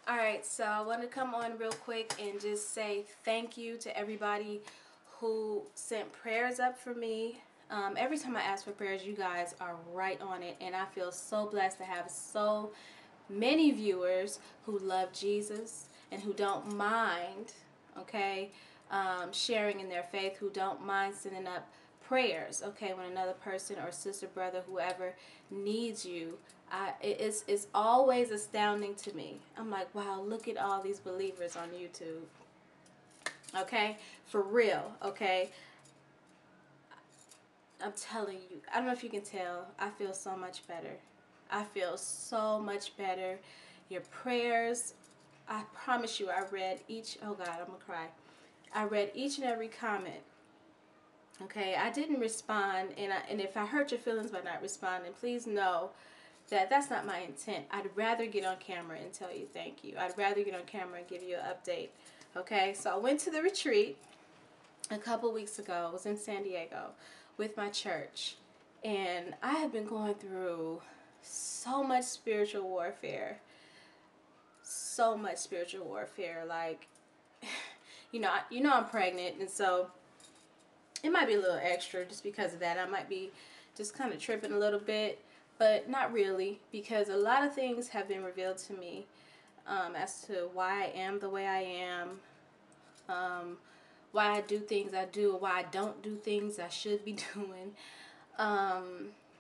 Alright, so I want to come on real quick and just say thank you to everybody who sent prayers up for me. Every time I ask for prayers, you guys are right on it, and I feel so blessed to have so many viewers who love Jesus and who don't mind, okay, sharing in their faith, who don't mind sending up prayers, okay, when another person or sister, brother, whoever needs you. It's always astounding to me. I'm like, wow, look at all these believers on YouTube. Okay, for real. Okay, I'm telling you, I don't know if you can tell, I feel so much better. I feel so much better. Your prayers, I promise you, I read each, oh God, I'm gonna cry. I read each and every comment. Okay, I didn't respond, and if I hurt your feelings by not responding, please know that that's not my intent. I'd rather get on camera and tell you thank you. I'd rather get on camera and give you an update. Okay, so I went to the retreat a couple weeks ago. I was in San Diego with my church, and I have been going through so much spiritual warfare. So much spiritual warfare. Like, you know I'm pregnant, and so it might be a little extra just because of that. I might be just kind of tripping a little bit, but not really, because a lot of things have been revealed to me as to why I am the way I am, why I do things I do, or why I don't do things I should be doing.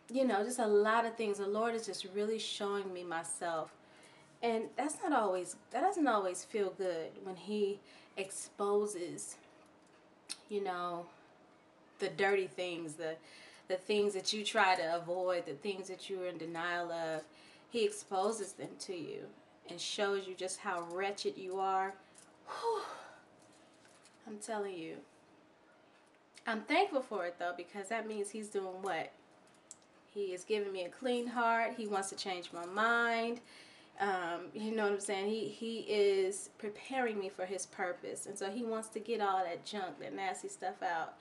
You know, just a lot of things. The Lord is just really showing me myself. And that doesn't always feel good when He exposes, you know, the dirty things, the things that you try to avoid, the things that you're in denial of. He exposes them to you and shows you just how wretched you are. Whew. I'm telling you. I'm thankful for it though, because that means He's doing what? He is giving me a clean heart. He wants to change my mind. You know what I'm saying? He is preparing me for His purpose. And so He wants to get all that junk, that nasty stuff out.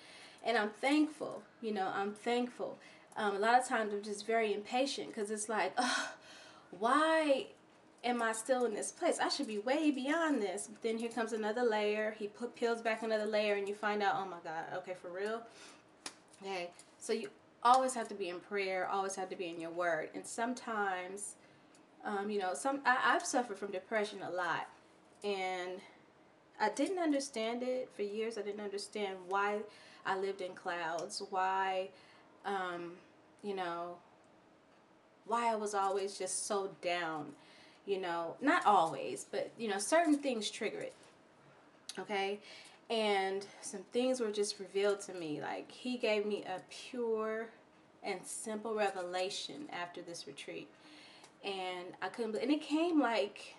And I'm thankful. You know, I'm thankful. A lot of times I'm just very impatient, because it's like, oh, why am I still in this place? I should be way beyond this. But then here comes another layer. He peels back another layer, and you find out, oh my God, okay, for real? Okay, so you always have to be in prayer, always have to be in your word. And sometimes, you know, I've suffered from depression a lot, and I didn't understand it for years. I didn't understand why I lived in clouds, why, you know, why I was always just so down. You know, not always, but, you know, certain things trigger it. Okay, and some things were just revealed to me. Like, He gave me a pure and simple revelation after this retreat, and I couldn't believe, and it came like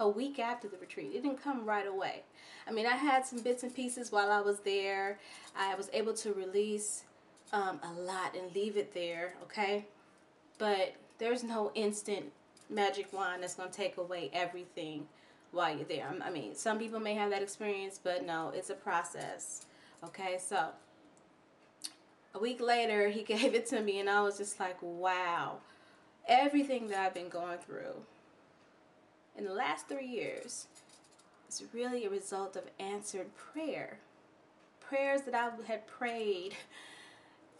a week after the retreat. It didn't come right away. I mean, I had some bits and pieces while I was there. I was able to release a lot and leave it there, okay? But there's no instant magic wand that's going to take away everything while you're there. I mean, some people may have that experience, but no, it's a process. Okay, so a week later, He gave it to me, and I was just like, wow. Everything that I've been going through in the last 3 years is really a result of answered prayer. Prayers that I had prayed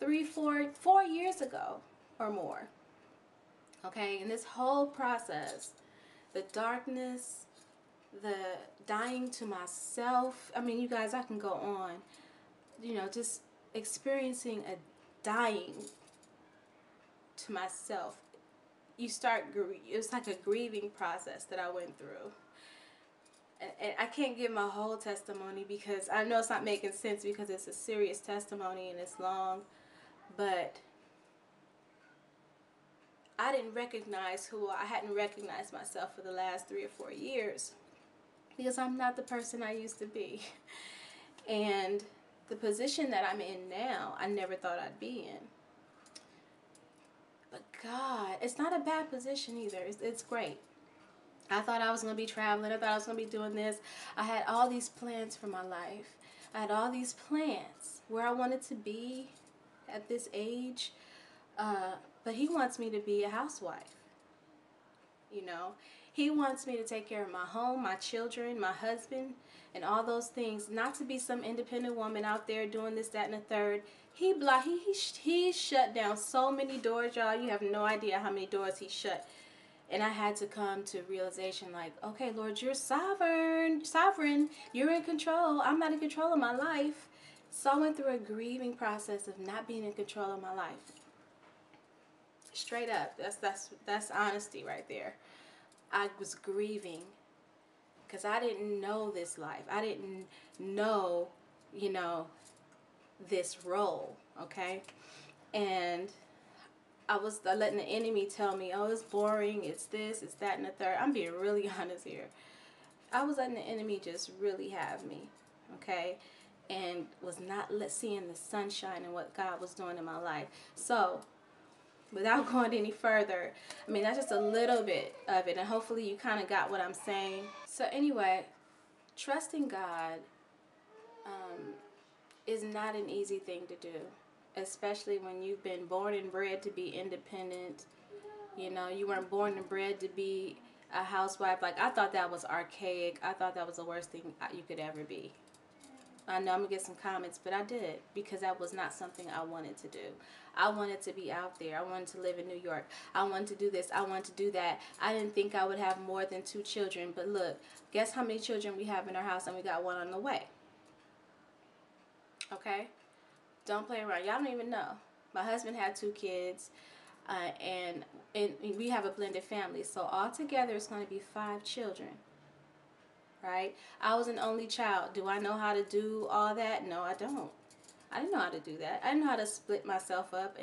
4 years ago or more. Okay, and this whole process, the darkness, the dying to myself. I mean, you guys, I can go on. You know, just experiencing a dying to myself. It's like a grieving process that I went through. And I can't give my whole testimony, because I know it's not making sense, because it's a serious testimony and it's long. But I hadn't recognized myself for the last 3 or 4 years, because I'm not the person I used to be. And the position that I'm in now, I never thought I'd be in. But God, it's not a bad position either. It's great. I thought I was going to be traveling. I thought I was going to be doing this. I had all these plans for my life. I had all these plans where I wanted to be at this age. But He wants me to be a housewife. You know, He wants me to take care of my home, my children, my husband, and all those things. Not to be some independent woman out there doing this, that, and the third. He shut down so many doors, y'all. You have no idea how many doors he shut. And I had to come to realization, like, okay, Lord, you're sovereign. You're in control. I'm not in control of my life. So I went through a grieving process of not being in control of my life. Straight up, that's honesty right there. I was grieving because I didn't know this life. I didn't know, this role, okay? And I was letting the enemy tell me, oh, it's boring, it's this, it's that, and the third. I'm being really honest here. I was letting the enemy just really have me, okay? And was not seeing the sunshine and what God was doing in my life. So, without going any further, I mean, that's just a little bit of it, and hopefully you kind of got what I'm saying. So anyway, trusting God is not an easy thing to do, especially when you've been born and bred to be independent. You weren't born and bred to be a housewife. Like, I thought that was archaic. I thought that was the worst thing you could ever be. I know I'm going to get some comments, but I did, because that was not something I wanted to do. I wanted to be out there. I wanted to live in New York. I wanted to do this. I wanted to do that. I didn't think I would have more than 2 children, but look, guess how many children we have in our house, and we got 1 on the way. Okay? Don't play around. Y'all don't even know. My husband had 2 kids, and we have a blended family. So altogether, it's going to be 5 children. Right? I was an only child. Do I know how to do all that? No, I don't. I didn't know how to do that. I didn't know how to split myself up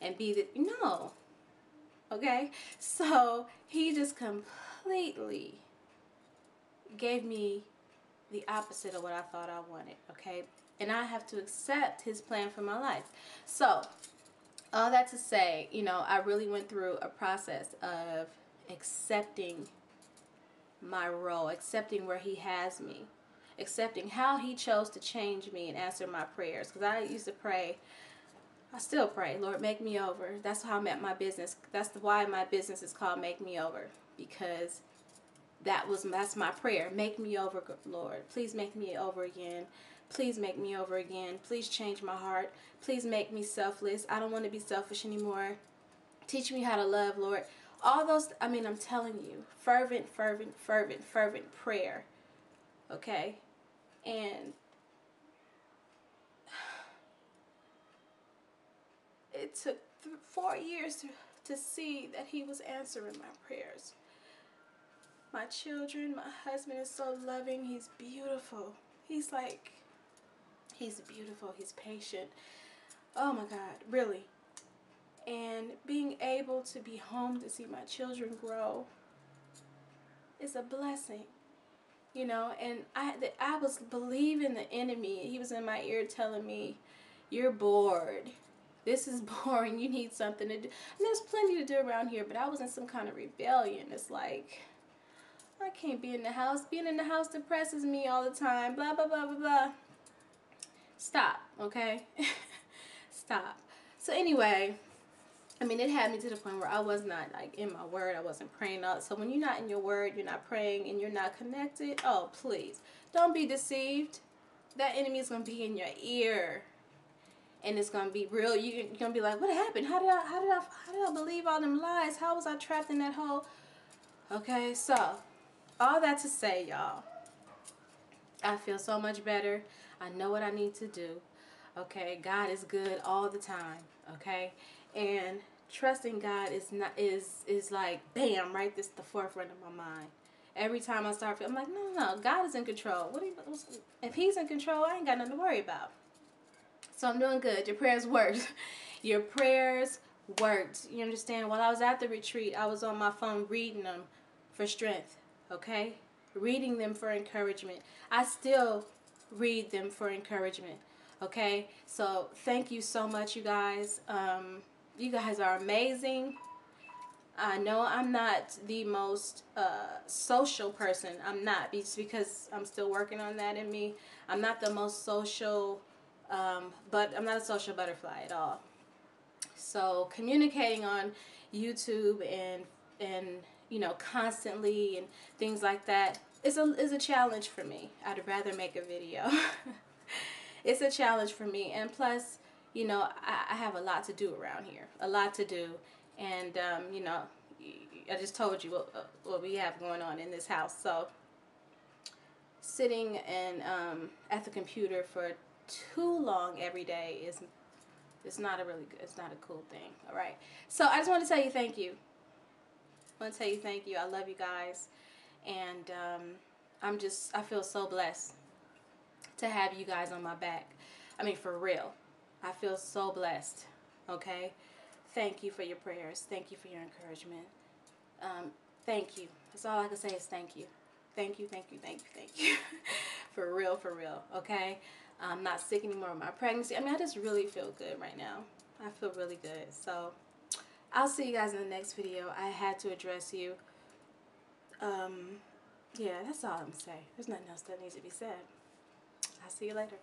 and be the... No. Okay? So he just completely gave me the opposite of what I thought I wanted. Okay? And I have to accept his plan for my life. So, all that to say, I really went through a process of accepting my role, accepting where he has me, accepting how he chose to change me and answer my prayers. Because I used to pray, I still pray, Lord, make me over. That's how I met my business. That's why my business is called Make Me Over, because that's my prayer. Make me over, Lord. Please make me over again. Please make me over again. Please change my heart. Please make me selfless. I don't want to be selfish anymore. Teach me how to love, Lord. All those, I'm telling you, fervent prayer. Okay? And it took 4 years to see that he was answering my prayers. My children, my husband is so loving. He's beautiful. He's beautiful. He's patient. Oh my God, really. And being able to be home to see my children grow is a blessing, and I was believing the enemy. He was in my ear telling me, you're bored. This is boring. You need something to do. And there's plenty to do around here, but I was in some kind of rebellion. It's like, I can't be in the house. Being in the house depresses me all the time. Blah, blah, blah, blah, blah. Stop, okay? Stop. So anyway, it had me to the point where I was not in my word. I wasn't praying out. So when you're not in your word, you're not praying, and you're not connected, oh, please, don't be deceived. That enemy is going to be in your ear, and it's going to be real. You're going to be like, what happened? How did I believe all them lies? How was I trapped in that hole? Okay, so all that to say, y'all, I feel so much better. I know what I need to do. Okay, God is good all the time. Okay, and trusting God is like, bam, right this the forefront of my mind. Every time I start feeling, I'm like, no, God is in control. If he's in control, I ain't got nothing to worry about. So I'm doing good. Your prayers worked. Your prayers worked. You understand? While I was at the retreat, I was on my phone reading them for strength. Okay, reading them for encouragement. I still read them for encouragement. Okay, so thank you so much, you guys. You guys are amazing. I know I'm not the most social person. I'm not. It's because I'm still working on that in me. I'm not the most social, but I'm not a social butterfly at all. So communicating on YouTube and you know, constantly and things like that is a challenge for me. I'd rather make a video. It's a challenge for me, and plus, you know, I have a lot to do around here, a lot to do, and you know, I just told you what we have going on in this house. So sitting and at the computer for too long every day is it's not a really good, it's not a cool thing. All right. So I just want to tell you thank you. I want to tell you thank you. I love you guys, and I feel so blessed to have you guys on my back. I mean, for real. I feel so blessed. Okay? Thank you for your prayers. Thank you for your encouragement. Thank you. That's all I can say is thank you. Thank you, thank you, thank you, thank you. For real, okay? I'm not sick anymore with my pregnancy. I mean, I just really feel good right now. I feel really good. So, I'll see you guys in the next video. I had to address you. Yeah, that's all I'm saying. There's nothing else that needs to be said. I'll see you later.